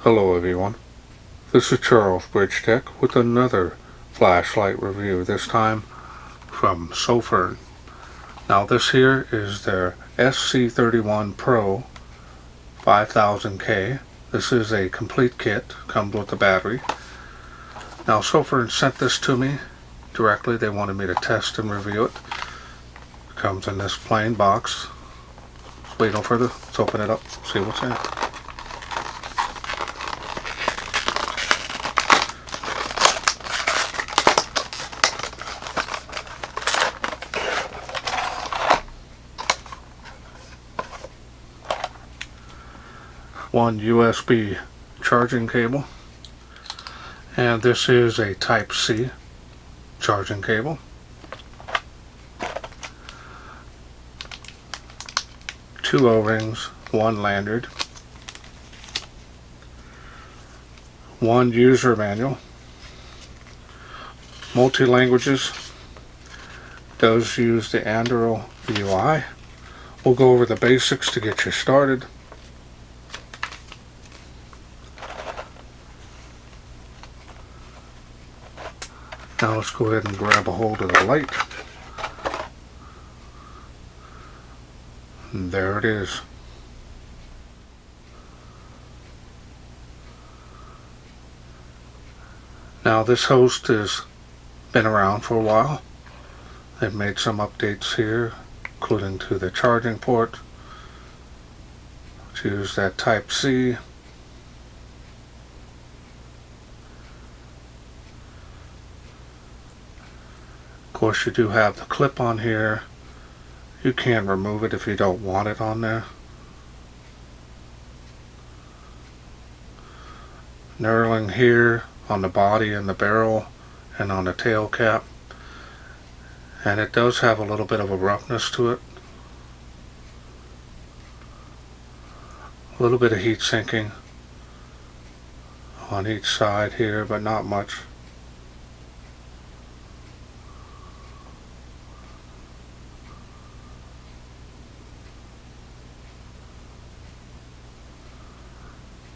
Hello everyone, this is Charles BridgTec with another flashlight review, this time from Sofirn. Now this here is their SC31 Pro 5000K. This is a complete kit, comes with the battery. Now Sofirn sent this to me directly. They wanted me to test and review it. It comes in this plain box. Let's wait no further, let's open it up, see what's in it. One USB charging cable, and this is a Type-C charging cable. Two O-rings, one lanyard, one user manual, multi-languages, does use the Android UI. We'll go over the basics to get you started. Now let's go ahead and grab a hold of the light. And there it is. Now this host has been around for a while. They've made some updates here, including to the charging port, to use that Type-C. Of course, you do have the clip on here. You can remove it if you don't want it on there. Knurling here on the body and the barrel and on the tail cap. And it does have a little bit of a roughness to it. A little bit of heat sinking on each side here, but not much.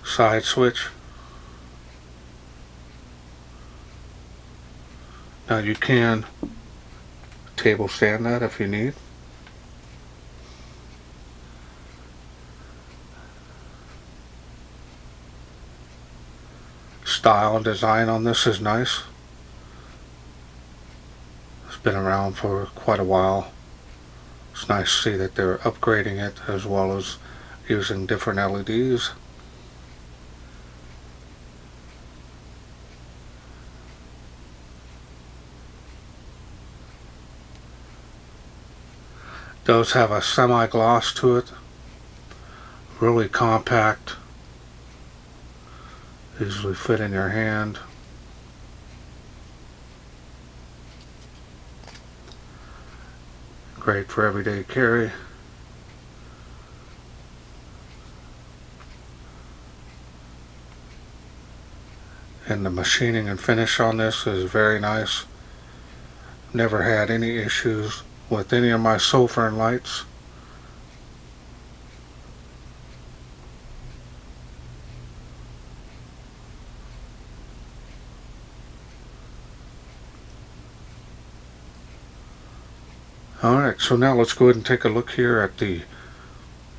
Side switch. Now you can table stand that if you need. Style and design on this is nice. It's been around for quite a while. It's nice to see that they're upgrading it as well as using different LEDs. Does have a semi-gloss to it, really compact, easily fit in your hand. Great for everyday carry. And the machining and finish on this is very nice. Never had any issues with any of my Sofirn lights. Alright, so now let's go ahead and take a look here at the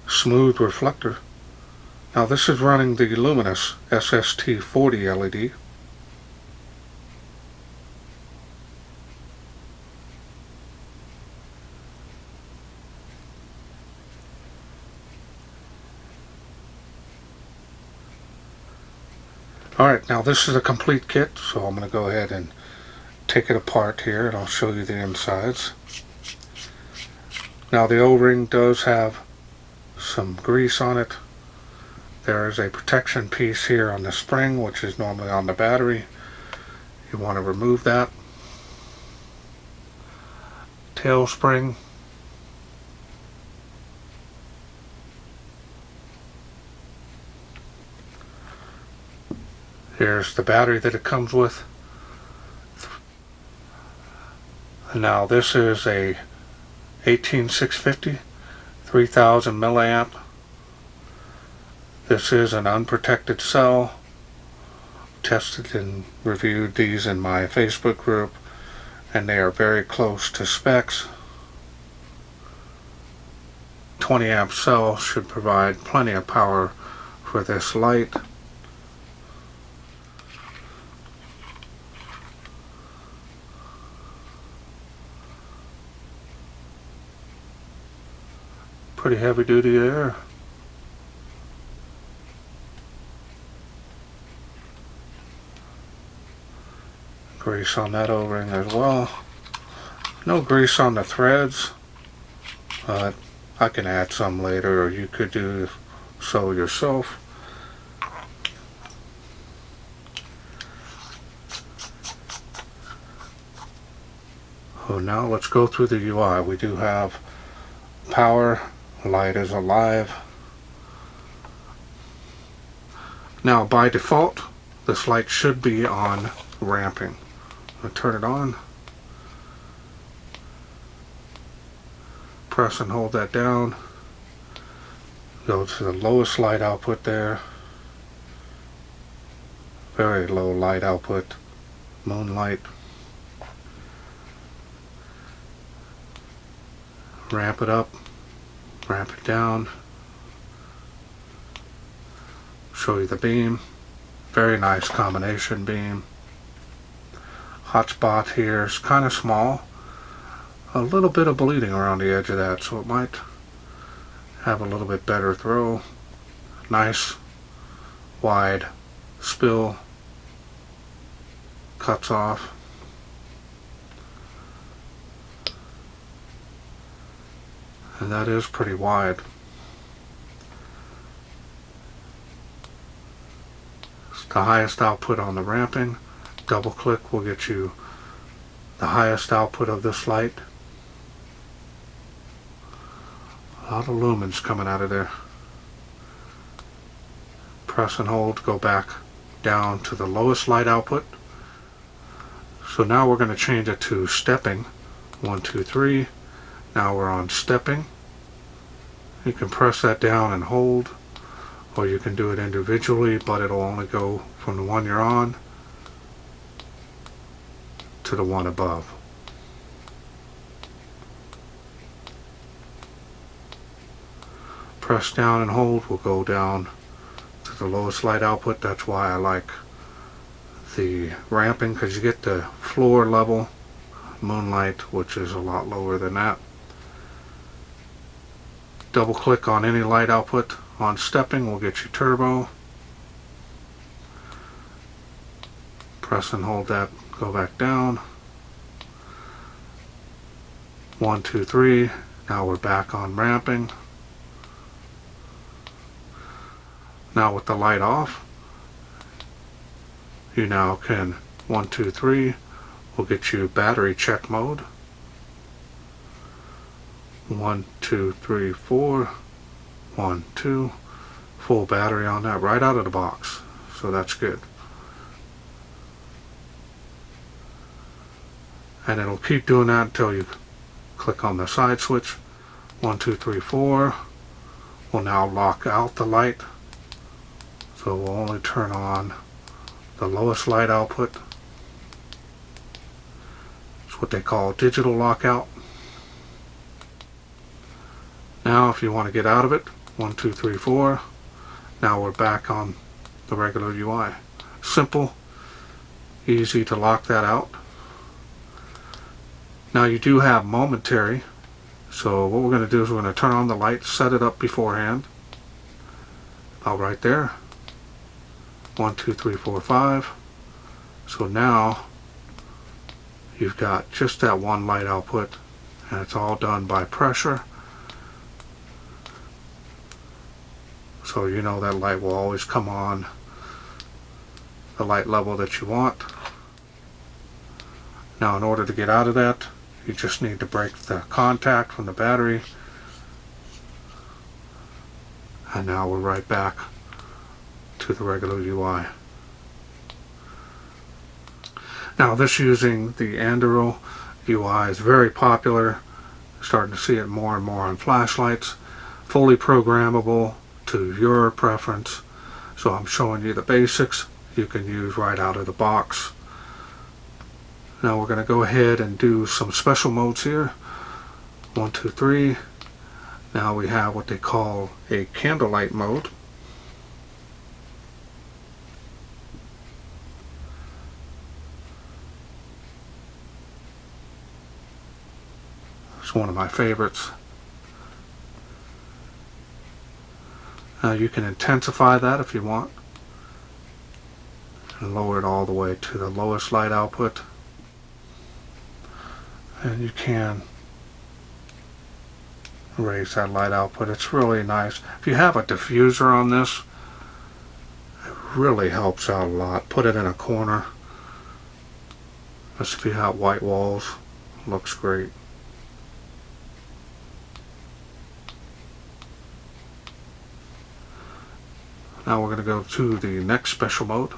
smooth reflector. Now this is running the luminous SST40 LED. Alright, now this is a complete kit, so I'm going to go ahead and take it apart here and I'll show you the insides. Now the O-ring does have some grease on it. There is a protection piece here on the spring, which is normally on the battery. You want to remove that. Tail spring. Here's the battery that it comes with. Now this is a 18650 3000 milliamp. This is an unprotected cell. Tested and reviewed these in my Facebook group, and they are very close to specs. 20 amp cell should provide plenty of power for this light. Pretty heavy duty there. Grease on that O-ring as well. No grease on the threads, but I can add some later, or you could do so yourself. So now let's go through the UI. We do have power, light is alive. Now by default, this light should be on ramping. I'll turn it on. Press and hold that down. Go to the lowest light output there. Very low light output. Moonlight. Ramp it up. Ramp it down. Show you the beam. Very nice combination beam. Hotspot here is kind of small. A little bit of bleeding around the edge of that, so it might have a little bit better throw. Nice wide spill. Cuts off. And that is pretty wide. It's the highest output on the ramping. Double click will get you the highest output of this light. A lot of lumens coming out of there. Press and hold, go back down to the lowest light output. So now we're going to change it to stepping. 1, 2, 3. Now we're on stepping. You can press that down and hold, or you can do it individually, but it'll only go from the one you're on to the one above. Press down and hold will go down to the lowest light output. That's why I like the ramping, because you get the floor level moonlight, which is a lot lower than that. Double click on any light output on stepping will get you turbo. Press and hold that, go back down. 1, 2, 3. Now we're back on ramping. Now with the light off, you now can 1, 2, 3 will get you battery check mode. 1, 2, 3, 4. 1, 2. Full battery on that right out of the box. So that's good. And it'll keep doing that until you click on the side switch. 1, 2, 3, 4 will now lock out the light. So we'll only turn on the lowest light output. It's what they call digital lockout. Now if you want to get out of it, 1, 2, 3, 4. Now we're back on the regular UI. Simple, easy to lock that out. Now you do have momentary, so what we're going to do is we're going to turn on the light, set it up beforehand. About right there. 1, 2, 3, 4, 5. So now you've got just that one light output, and it's all done by pressure. So you know that light will always come on the light level that you want. Now in order to get out of that, you just need to break the contact from the battery. And now we're right back to the regular UI. Now this using the Anduril UI is very popular. Starting to see it more and more on flashlights. Fully programmable to your preference. So I'm showing you the basics you can use right out of the box. Now we're going to go ahead and do some special modes here. 1, 2, 3. Now we have what they call a candlelight mode. It's one of my favorites. Now you can intensify that if you want, and lower it all the way to the lowest light output. And you can raise that light output. It's really nice. If you have a diffuser on this, it really helps out a lot. Put it in a corner. Just if you have white walls, looks great. Now we're going to go to the next special mode.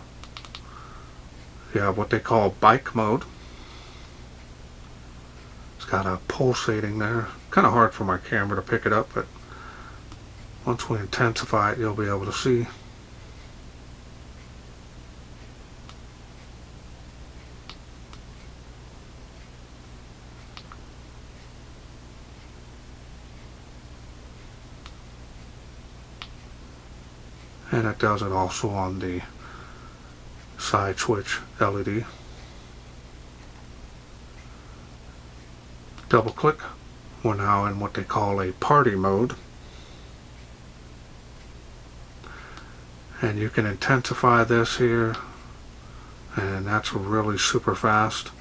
You have what they call bike mode. It's got a pulsating there. Kind of hard for my camera to pick it up, but once we intensify it, you'll be able to see. And it does it also on the side switch LED. Double click. We're now in what they call a party mode. And you can intensify this here, and that's really super fast.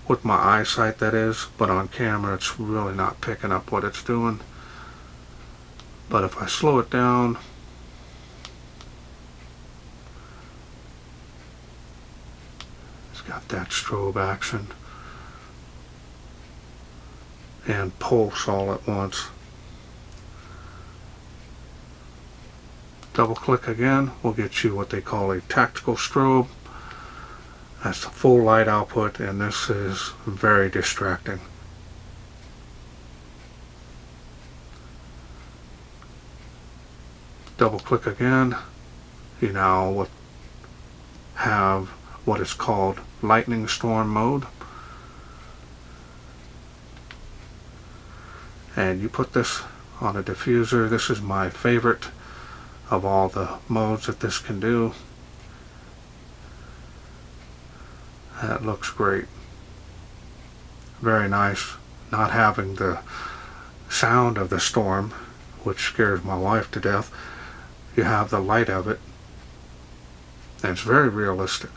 With my eyesight, that is, but on camera it's really not picking up what it's doing. But if I slow it down, it's got that strobe action and pulse all at once. Double click again will get you what they call a tactical strobe. That's the full light output, and this is very distracting. Double click again. You now have what is called lightning storm mode. And you put this on a diffuser. This is my favorite of all the modes that this can do. That looks great. Very nice. Not having the sound of the storm, which scares my wife to death. You have the light of it, and it's very realistic.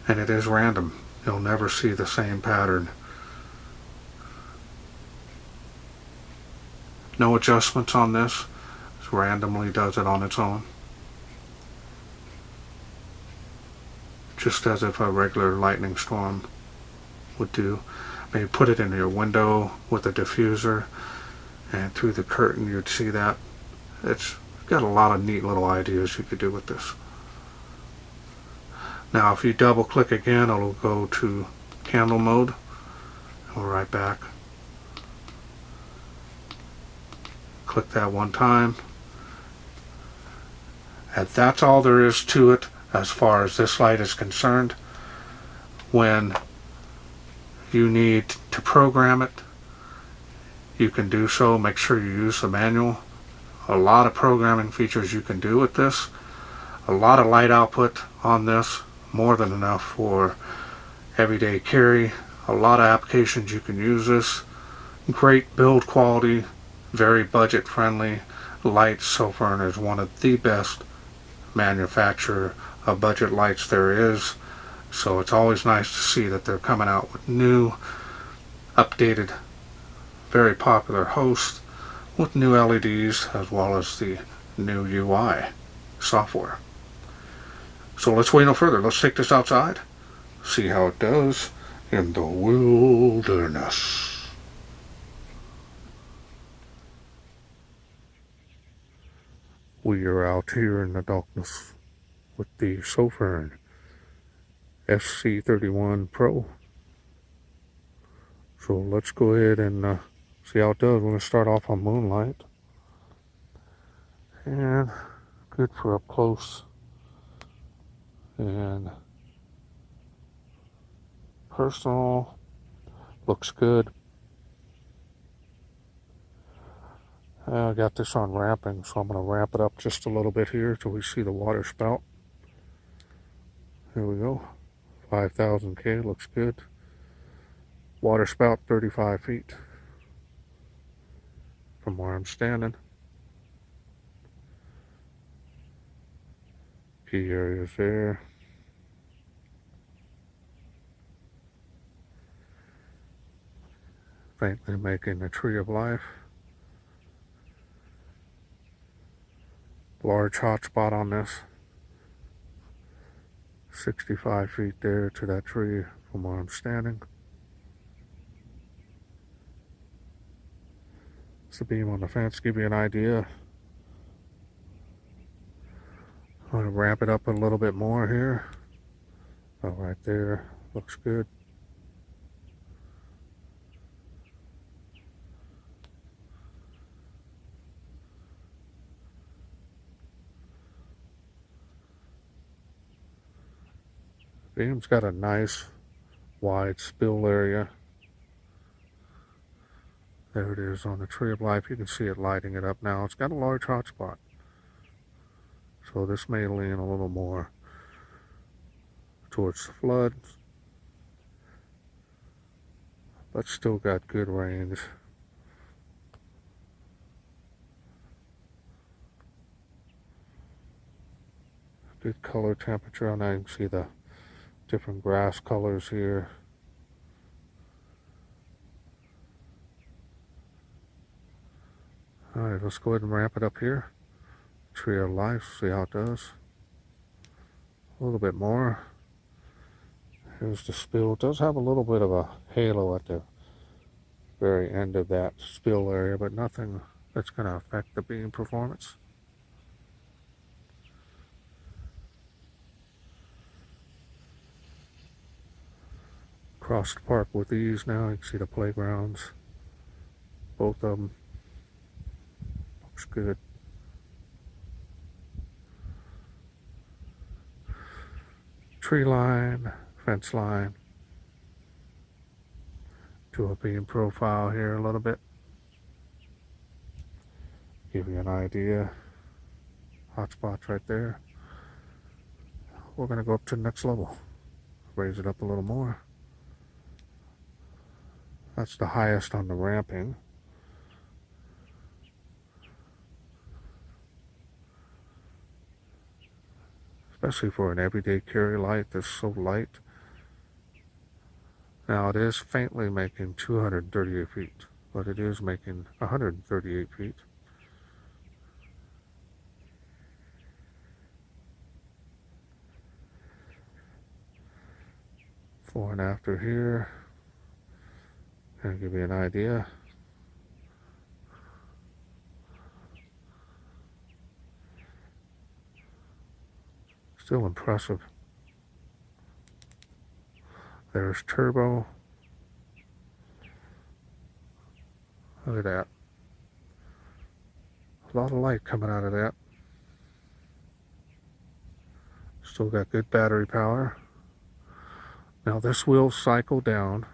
And it is random. You'll never see the same pattern. No adjustments on this. It randomly does it on its own. Just as if a regular lightning storm would do. Maybe put it in your window with a diffuser, and through the curtain you'd see that. It's got a lot of neat little ideas you could do with this. Now if you double click again, it'll go to candle mode. We're right back. Click that one time. And that's all there is to it as far as this light is concerned. When you need to program it, you can do so. Make sure you use the manual. A lot of programming features you can do with this. A lot of light output on this, more than enough for everyday carry. A lot of applications you can use this. Great build quality, very budget friendly lights. Sofirn is one of the best manufacturer of budget lights there is. So it's always nice to see that they're coming out with new, updated, very popular hosts with new LEDs as well as the new UI software. So let's wait no further. Let's take this outside, see how it does in the wilderness. We are out here in the darkness with the Sofirn SC31 Pro. So let's go ahead and see how it does. We're going to start off on moonlight. And good for up close and personal. Looks good. I got this on ramping, so I'm going to ramp it up just a little bit here till we see the water spout. There we go. 5,000K, looks good. Water spout 35 feet from where I'm standing. Key areas there. Faintly making the tree of life. Large hotspot on this. 65 feet there to that tree from where I'm standing. It's the beam on the fence, give you an idea. I'm going to ramp it up a little bit more here. Oh, right there, looks good. Beam's got a nice wide spill area. There it is on the tree of life. You can see it lighting it up now. It's got a large hotspot. So this may lean a little more towards the floods, but still got good range. Good color temperature. Now you can see the different grass colors here. Alright, let's go ahead and ramp it up here. Tree of life, see how it does. A little bit more. Here's the spill. It does have a little bit of a halo at the very end of that spill area, but nothing that's going to affect the beam performance. Across the park with these now, you can see the playgrounds. Both of them. Looks good. Tree line, fence line. Do a beam profile here a little bit. Give you an idea. Hot spots right there. We're going to go up to the next level. Raise it up a little more. That's the highest on the ramping. Especially for an everyday carry light that's so light. Now it is faintly making 238 feet, but it is making 138 feet. Before and after here. Kind of give you an idea. Still impressive. There's turbo. Look at that. A lot of light coming out of that. Still got good battery power. Now this will cycle down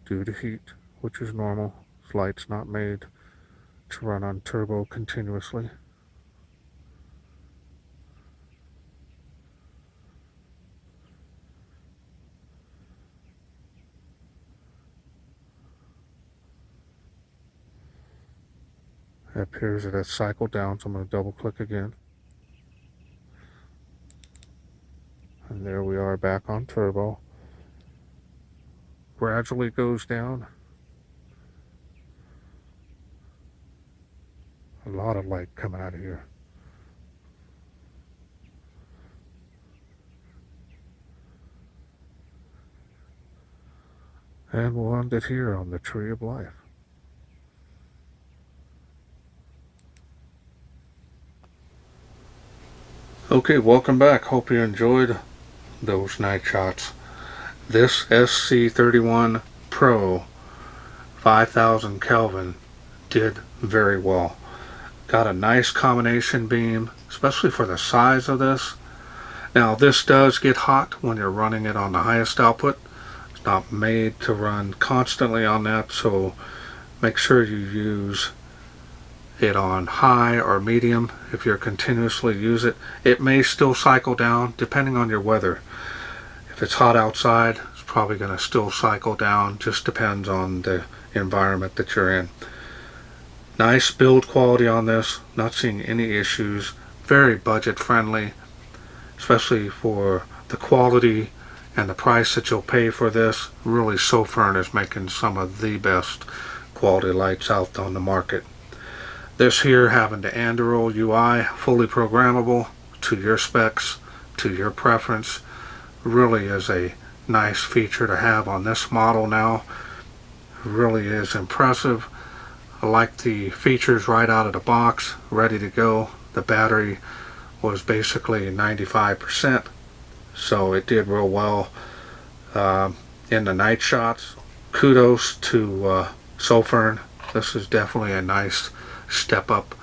due to heat, which is normal. This light's not made to run on turbo continuously. It appears that it's cycled down, so I'm going to double click again. And there we are back on turbo. Gradually goes down. A lot of light coming out of here. And we'll end it here on the Tree of Life. Okay, welcome back. Hope you enjoyed those night shots. This SC31 Pro 5000 Kelvin did very well. Got a nice combination beam, especially for the size of this. Now this does get hot when you're running it on the highest output. It's not made to run constantly on that, so make sure you use it on high or medium. If you're continuously use it, it may still cycle down depending on your weather. If it's hot outside, it's probably going to still cycle down. Just depends on the environment that you're in. Nice build quality on this, not seeing any issues. Very budget friendly, especially for the quality and the price that you'll pay for this. Really, Sofirn is making some of the best quality lights out on the market. This here having the Android UI, fully programmable to your specs, to your preference, really is a nice feature to have on this model now. Really is impressive. I like the features right out of the box, ready to go. The battery was basically 95%, so it did real well in the night shots. Kudos to Sofirn. This is definitely a nice step up.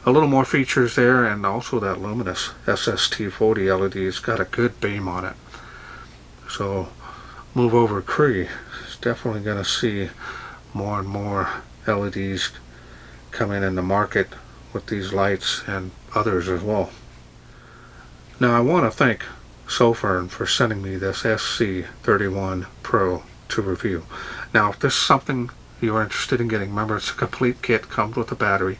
A little more features there, and also that luminous SST40 LED's got a good beam on it. So move over Cree. It's definitely going to see more and more LEDs coming in the market with these lights and others as well. Now I want to thank Sofirn for sending me this SC31 Pro to review. Now if this is something you're interested in getting, remember it's a complete kit, comes with a battery.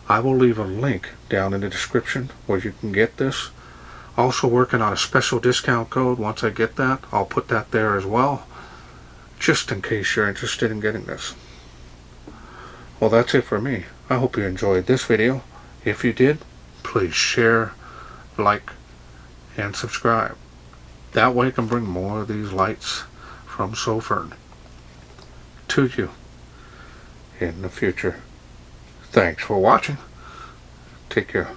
I will leave a link down in the description where you can get this. Also working on a special discount code. Once I get that, I'll put that there as well, just in case you're interested in getting this. Well, that's it for me. I hope you enjoyed this video. If you did, please share, like, and subscribe. That way I can bring more of these lights from Sofirn to you in the future. Thanks for watching. Take care.